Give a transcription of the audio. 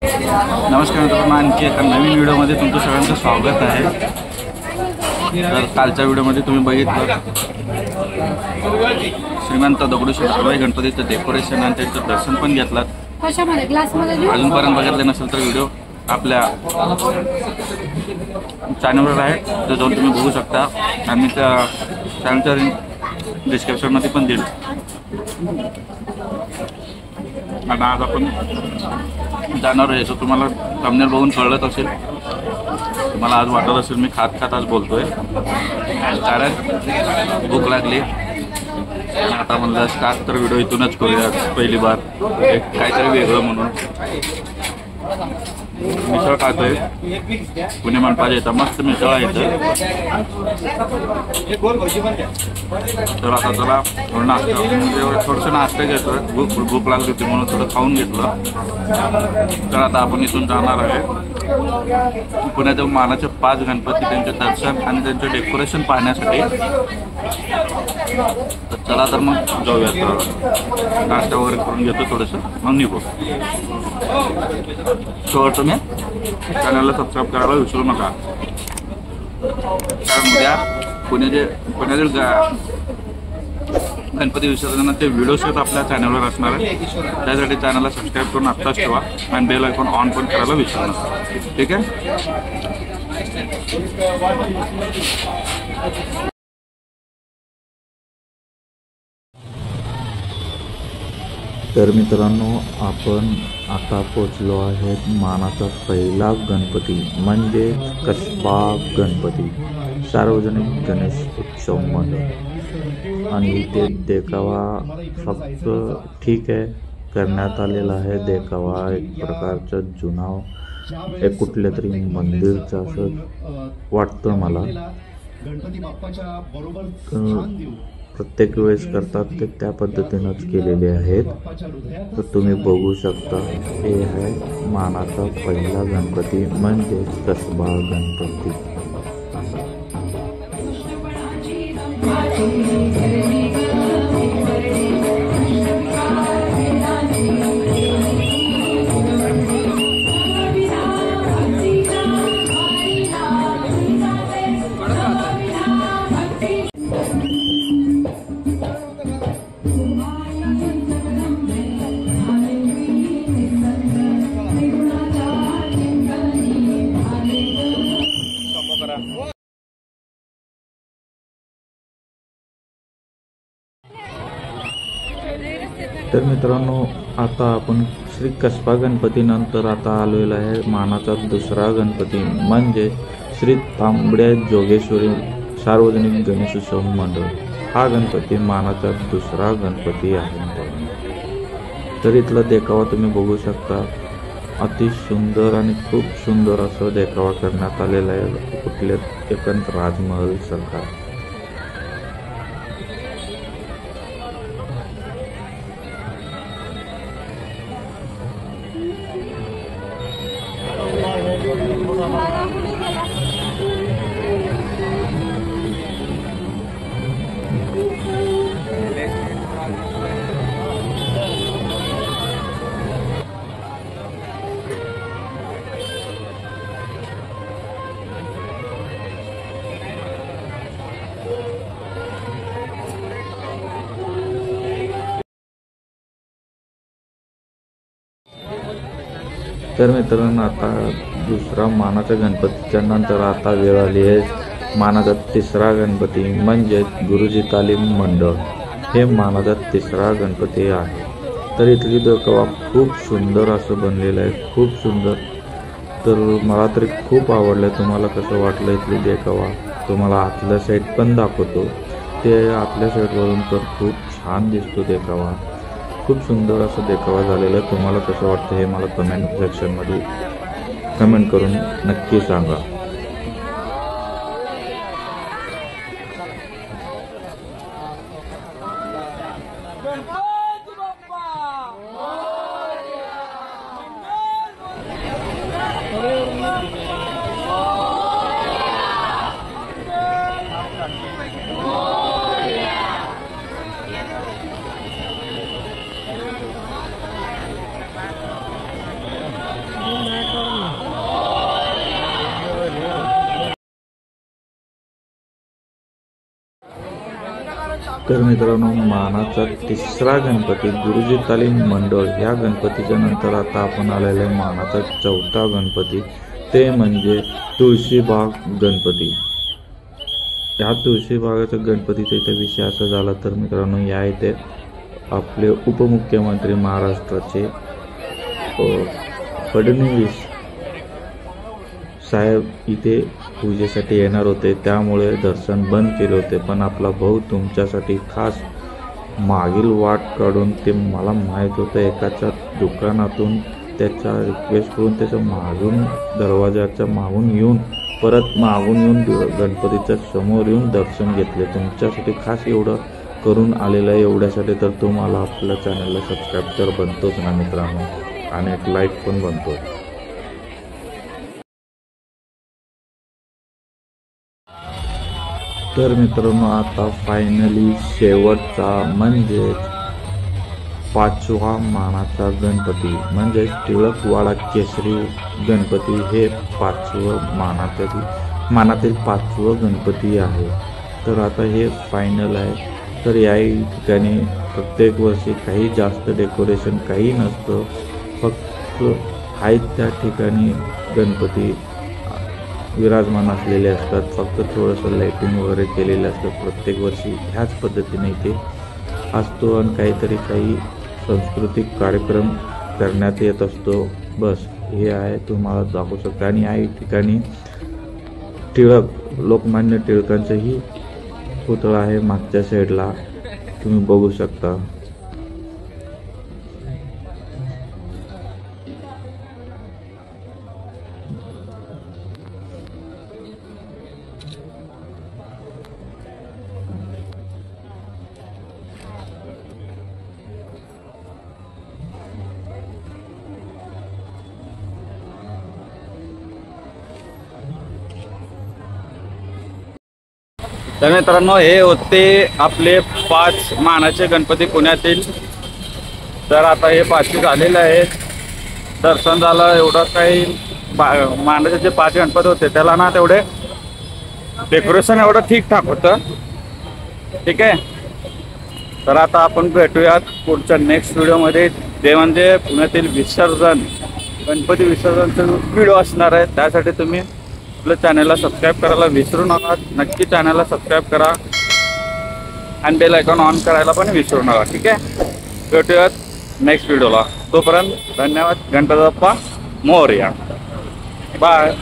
नमस्कार मित्रांनो, आणखी एका नवीन व्हिडिओमध्ये तुमचं सगळ्यांचं स्वागत आहे। तर कालच्या व्हिडिओमध्ये तुम्ही बघितलं श्रीमंत दगडूशेठ हलवाई गणपतीचं डेकोरेशन आणि त्यांचं दर्शन पण घेतलात। अजूनपर्यंत बघितले नसेल तर व्हिडिओ आपल्या चॅनलवर आहे, तर जाऊन तुम्ही बघू शकता आणि त्या चॅनलच्या डिस्क्रिप्शनमध्ये पण देईल। आणि आज आपण जाणार आहे, तर तुम्हाला थंबनेल बघून कळत असेल, तुम्हाला आज वाटत असेल मी खात खात आज बोलतोय, कारण भूक लागली। आता म्हणलं स्टार्ट तर व्हिडिओ इथूनच करूया, पहिली बार एक काहीतरी वेगळं म्हणून। मिसळ खातोय, पुणे मनपाच्या इथं मस्त मिसळ आहे इथं। तर आता जरा नाश्ता थोडंसं नाश्ता घेतोय, भूक लागली होती म्हणून थोडं खाऊन घेतलं। तर आता आपण इथून जाणार आहे पुण्यातील मानाचे 5 गणपती, त्यांचे दर्शन आणि त्यांचे डेकोरेशन पाहण्यासाठी। तर चला तर मग जाऊयात, नाश्ता वगैरे करून घेतो थोडंसं, मग निघू। शेवट तुम्ही चॅनलला सबस्क्राईब करायला विसरू नका, कारण उद्या पुण्यातील गणपती विसर्जनाचे व्हिडिओज आपल्या चॅनलवर असणार आहे। त्यासाठी चॅनलला सबस्क्राईब करून आत्ताच ठेवा आणि बेल आयकॉन ऑन पण करायला विसरू नका, ठीक आहे। तर मित्रांनो, आपण आता पोचलो आहे मानाचा पहिला गणपती म्हणजे कसबा गणपती सार्वजनिक गणेश उत्सव मंडळ। आणि इथे देखावा फक्त ठीक आहे करण्यात आलेला आहे। देखावा एक प्रकारचा जुना एक कुठल्या तरी मंदिरचं असं वाटतं मला। प्रत्येक वेळेस करतात ते त्या पद्धतीनंच केलेले आहेत। तर तुम्ही बघू शकता, हे आहे मानाचा पहिला गणपती म्हणजे कसबा गणपती। तर मित्रांनो, आता आपण श्री कसबा गणपती नंतर आता आलेला आहे मानाचा दुसरा गणपती म्हणजे श्री तांबड्या जोगेश्वरी सार्वजनिक गणेशोत्सव मंडळ। हा गणपती मानाचा दुसरा गणपती आहे। तर इथला देखावा तुम्ही बघू शकता, अति सुंदर आणि खूप सुंदर असं देखावा करण्यात आलेला आहे, कुठल्या एकंदर राजमहल सारखा। तर मित्रांनो, आता दुसरा मानाच्या गणपतीच्या नंतर आता वेळ आली आहे मानाचा तिसरा गणपती म्हणजे गुरुजी तालीम मंडळ। हे मानाचा तिसरा गणपती आहे। तर इथली देखावा खूप सुंदर असं बनलेलं आहे, खूप सुंदर। तर मला तरी खूप आवडलं। तुम्हाला कसं वाटलं इथली देखावा? तुम्हाला आतल्या साईड पण दाखवतो, ते आतल्या साईडवरून तर खूप छान दिसतो देखावा, खूप सुंदर असं देखावा झालेला आहे। तुम्हाला कसं वाटतं हे मला कमेंट सेक्शनमध्ये कमेंट करून नक्की सांगा। तर मित्रांनो, मानाचा तिसरा गणपती गुरुजी तालीम मंडळ या गणपतीच्या नंतर आता आपण आलेला आहे मानाचा चौथा गणपती, ते म्हणजे तुळशीबाग गणपती. या तुळशीबागाच्या गणपतीचा इथे विषय असा झाला तर मित्रांनो, या इथे आपले उपमुख्यमंत्री महाराष्ट्राचे फडणवीस साहेब इथे पूजेसाठी येणार होते, त्यामुळे दर्शन बंद केले होते. पण आपला भाऊ तुमच्यासाठी खास मागील वाट काढून, ते मला माहीत होतं, एकाच्या दुकानातून त्याच्या रिक्वेस्ट करून त्याच्या मागून दरवाजाच्या मागून येऊन परत मागून येऊन गणपतीच्या समोर येऊन दर्शन घेतले. तुमच्यासाठी खास एवढं करून आलेलं आहे. एवढ्यासाठी तर तुम्हाला आपल्या चॅनलला सबस्क्राईब तर बनतोच ना मित्रांनो, आणि एक लाईक पण बनतो. तर मित्रांनो, आता फायनली शेवटचा म्हणजे पाचवा मानाचा गणपती म्हणजे टिळकवाडा केसरी गणपती हे पाचवं मानातील पाचवं गणपती आहे. तर आता हे फायनल आहे. तर या ठिकाणी प्रत्येक वर्षी काही जास्त डेकोरेशन काही नसतं, फक्त आहेत त्या ठिकाणी गणपती विराजमान असलेले असतात. फक्त थोडंसं लाईटिंग वगैरे केलेलं असतं. प्रत्येक वर्षी ह्याच पद्धतीने इथे असतो आणि काही सांस्कृतिक कार्यक्रम करण्यात येत असतो. बस हे आहे, तुम्हाला दाखवू शकता. आणि या ठिकाणी लोकमान्य टिळकांचंही पुतळा आहे मागच्या साईडला, तुम्ही बघू शकता. तर मित्रांनो, हे होते आपले 5 मानाचे गणपती पुण्यातील. तर आता हे 5 झालेलं आहे. दर्शन झालं. एवढं काही मानाचे जे 5 गणपती होते त्याला ना तेवढे डेकोरेशन एवढं ठीकठाक होतं. ठीक आहे. तर आता आपण भेटूयात पुढच्या नेक्स्ट व्हिडिओमध्ये. ते म्हणजे पुण्यातील गणपती विसर्जनचा व्हिडिओ असणार आहे. त्यासाठी तुम्ही आपल्या चॅनलला सबस्क्राईब करायला विसरू नका. नक्की चॅनलला सबस्क्राईब करा आणि बेल आयकॉन ऑन करायला पण विसरू नका. ठीक आहे. भेटूयात नेक्स्ट व्हिडिओला. तोपर्यंत धन्यवाद. गणपती बाप्पा मोरया. बाय.